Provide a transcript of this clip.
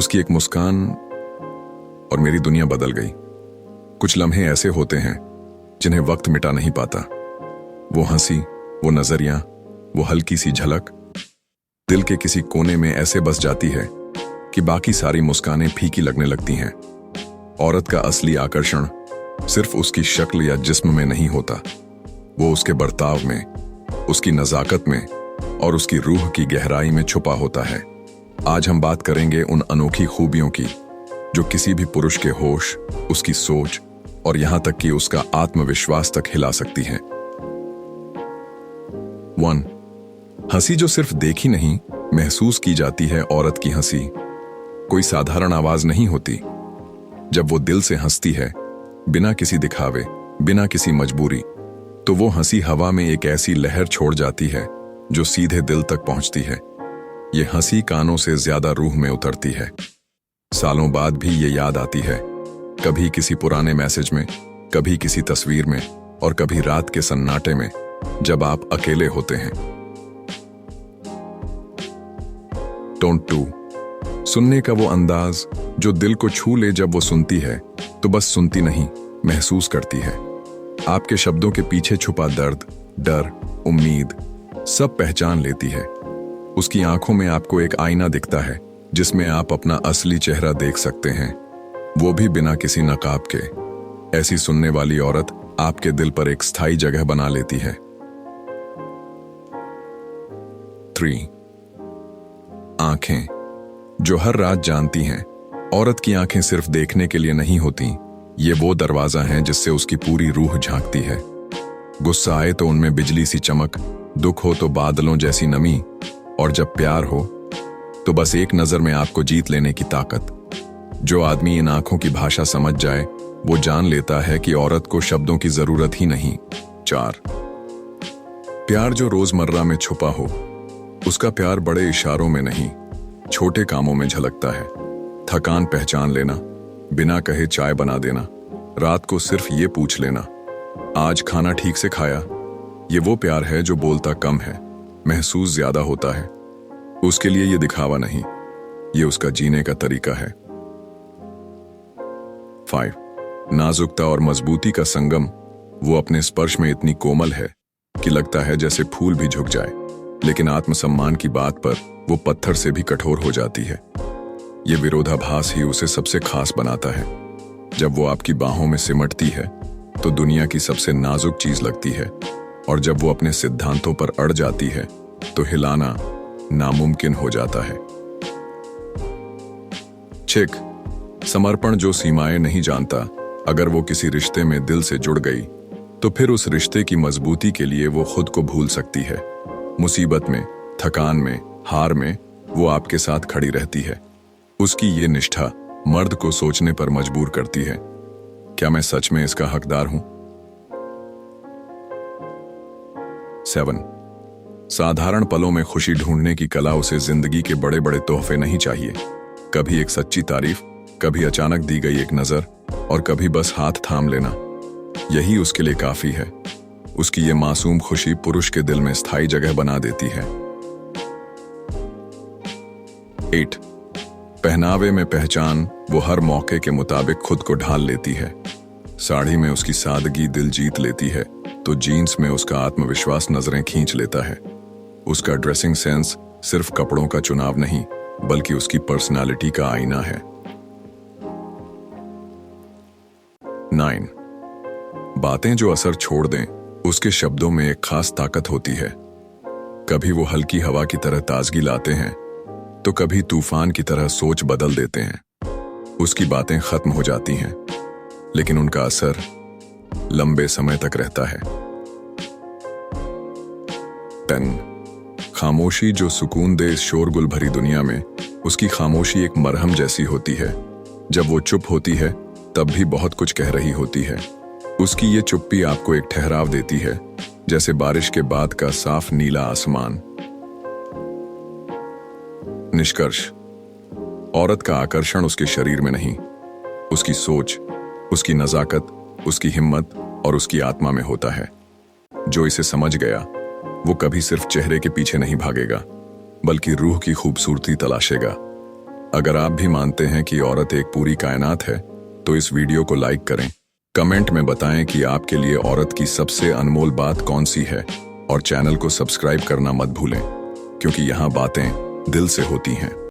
उसकी एक मुस्कान और मेरी दुनिया बदल गई। कुछ लम्हे ऐसे होते हैं जिन्हें वक्त मिटा नहीं पाता। वो हंसी, वो नजरिया, वो हल्की सी झलक दिल के किसी कोने में ऐसे बस जाती है कि बाकी सारी मुस्कानें फीकी लगने लगती हैं। औरत का असली आकर्षण सिर्फ उसकी शक्ल या जिस्म में नहीं होता, वो उसके बर्ताव में, उसकी नजाकत में और उसकी रूह की गहराई में छुपा होता है। आज हम बात करेंगे उन अनोखी खूबियों की जो किसी भी पुरुष के होश, उसकी सोच और यहां तक कि उसका आत्मविश्वास तक हिला सकती हैं। 1. हंसी जो सिर्फ देखी नहीं, महसूस की जाती है। औरत की हंसी कोई साधारण आवाज नहीं होती। जब वो दिल से हंसती है, बिना किसी दिखावे, बिना किसी मजबूरी, तो वो हंसी हवा में एक ऐसी लहर छोड़ जाती है जो सीधे दिल तक पहुंचती है। ये हंसी कानों से ज्यादा रूह में उतरती है। सालों बाद भी ये याद आती है, कभी किसी पुराने मैसेज में, कभी किसी तस्वीर में और कभी रात के सन्नाटे में जब आप अकेले होते हैं। टोन 2. सुनने का वो अंदाज जो दिल को छू ले। जब वो सुनती है तो बस सुनती नहीं, महसूस करती है। आपके शब्दों के पीछे छुपा दर्द, डर, उम्मीद सब पहचान लेती है। उसकी आंखों में आपको एक आईना दिखता है जिसमें आप अपना असली चेहरा देख सकते हैं, वो भी बिना किसी नकाब के। ऐसी सुनने वाली औरत आपके दिल पर एक स्थायी जगह बना लेती है। 3. आंखें जो हर रात जानती हैं। औरत की आंखें सिर्फ देखने के लिए नहीं होती, ये वो दरवाजा है जिससे उसकी पूरी रूह झांकती है। गुस्सा आए तो उनमें बिजली सी चमक, दुख हो तो बादलों जैसी नमी, और जब प्यार हो तो बस एक नजर में आपको जीत लेने की ताकत। जो आदमी इन आंखों की भाषा समझ जाए, वो जान लेता है कि औरत को शब्दों की जरूरत ही नहीं। 4. प्यार जो रोजमर्रा में छुपा हो। उसका प्यार बड़े इशारों में नहीं, छोटे कामों में झलकता है। थकान पहचान लेना, बिना कहे चाय बना देना, रात को सिर्फ ये पूछ लेना, आज खाना ठीक से खाया। ये वो प्यार है जो बोलता कम है, महसूस ज्यादा होता है। उसके लिए ये दिखावा नहीं, ये उसका जीने का तरीका है। 5. नाजुकता और मजबूती का संगम। वो अपने स्पर्श में इतनी कोमल है कि लगता है जैसे फूल भी झुक जाए, लेकिन आत्मसम्मान की बात पर वो पत्थर से भी कठोर हो जाती है। ये विरोधाभास ही उसे सबसे खास बनाता है। जब वो आपकी बाहों में सिमटती है तो दुनिया की सबसे नाजुक चीज लगती है, और जब वो अपने सिद्धांतों पर अड़ जाती है तो हिलाना नामुमकिन हो जाता है। 6. समर्पण जो सीमाएं नहीं जानता। अगर वो किसी रिश्ते में दिल से जुड़ गई तो फिर उस रिश्ते की मजबूती के लिए वो खुद को भूल सकती है। मुसीबत में, थकान में, हार में वो आपके साथ खड़ी रहती है। उसकी ये निष्ठा मर्द को सोचने पर मजबूर करती है, क्या मैं सच में इसका हकदार हूं? 7. साधारण पलों में खुशी ढूंढने की कला। उसे जिंदगी के बड़े बड़े तोहफे नहीं चाहिए। कभी एक सच्ची तारीफ, कभी अचानक दी गई एक नजर, और कभी बस हाथ थाम लेना, यही उसके लिए काफी है। उसकी ये मासूम खुशी पुरुष के दिल में स्थायी जगह बना देती है। 8. पहनावे में पहचान। वो हर मौके के मुताबिक खुद को ढाल लेती है। साड़ी में उसकी सादगी दिल जीत लेती है, तो जीन्स में उसका आत्मविश्वास नजरें खींच लेता है। उसका ड्रेसिंग सेंस सिर्फ कपड़ों का चुनाव नहीं, बल्कि उसकी पर्सनालिटी का आईना है। 9. बातें जो असर छोड़ दें। उसके शब्दों में एक खास ताकत होती है। कभी वो हल्की हवा की तरह ताजगी लाते हैं, तो कभी तूफान की तरह सोच बदल देते हैं। उसकी बातें खत्म हो जाती हैं, लेकिन उनका असर लंबे समय तक रहता है। 10. खामोशी जो सुकून दे। इस शोरगुल भरी दुनिया में उसकी खामोशी एक मरहम जैसी होती है। जब वो चुप होती है तब भी बहुत कुछ कह रही होती है। उसकी ये चुप्पी आपको एक ठहराव देती है, जैसे बारिश के बाद का साफ नीला आसमान। निष्कर्ष, औरत का आकर्षण उसके शरीर में नहीं, उसकी सोच, उसकी नजाकत, उसकी हिम्मत और उसकी आत्मा में होता है। जो इसे समझ गया वो कभी सिर्फ चेहरे के पीछे नहीं भागेगा, बल्कि रूह की खूबसूरती तलाशेगा। अगर आप भी मानते हैं कि औरत एक पूरी कायनात है तो इस वीडियो को लाइक करें। कमेंट में बताएं कि आपके लिए औरत की सबसे अनमोल बात कौन सी है और चैनल को सब्सक्राइब करना मत भूलें, क्योंकि यहाँ बातें दिल से होती हैं।